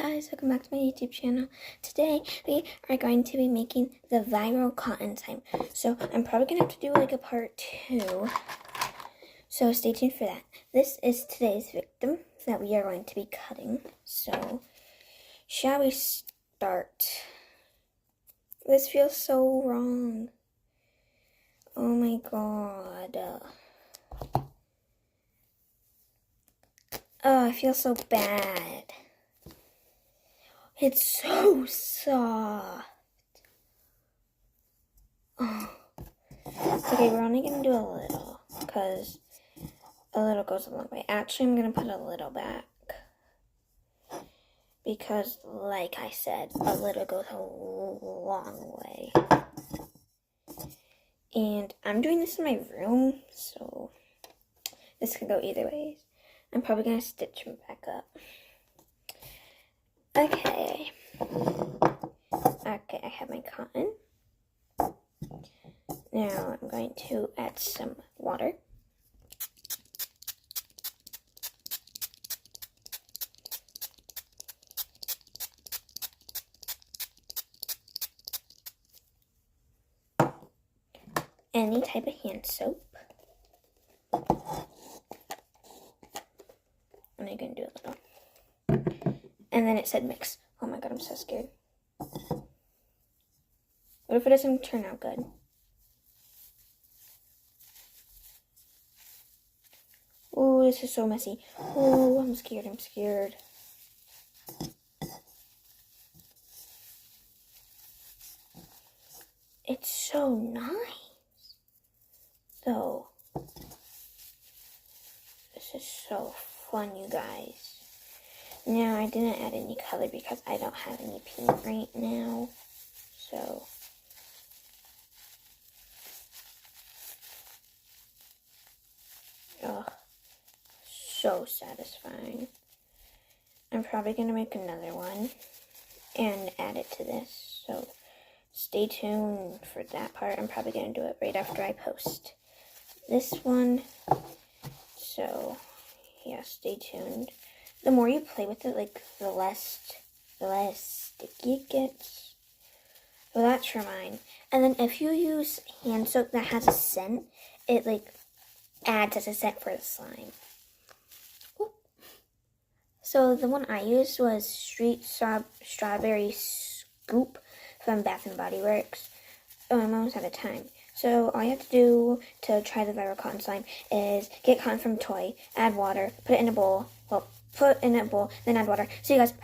guys, welcome back to my YouTube channel. Today we are going to be making the viral cotton slime. So I'm probably going to have to do like a part 2. So stay tuned for that. This is today's victim that we are going to be cutting. So shall we start? This feels so wrong. Oh my god. Oh, I feel so bad. It's so soft. Oh. Okay, we're only going to do a little, because a little goes a long way. Actually, I'm going to put a little back, because, like I said, a little goes a long way. And I'm doing this in my room, so this can go either ways. I'm probably going to stitch them back up. Okay, I have my cotton. Now I'm going to add some water. Any type of hand soap. And I'm going to do a little. And then it said mix. Oh my god, I'm so scared. What if it doesn't turn out good? Oh, this is so messy. Oh, I'm scared. It's so nice, though. This is so fun, you guys. Now, I didn't add any color because I don't have any paint right now, so. Ugh, so satisfying. I'm probably going to make another one and add it to this, so stay tuned for that part. I'm probably going to do it right after I post this one, so yeah, stay tuned. The more you play with it, like, the less sticky it gets. So that's for mine. And then if you use hand soap that has a scent, it, like, adds as a scent for the slime. Ooh. So the one I used was Street Strawberry Scoop from Bath & Body Works. Oh, I'm almost out of time. So all you have to do to try the viral cotton slime is get cotton from a toy, add water, put it in a bowl. Well, put in a bowl, then add water. See you guys.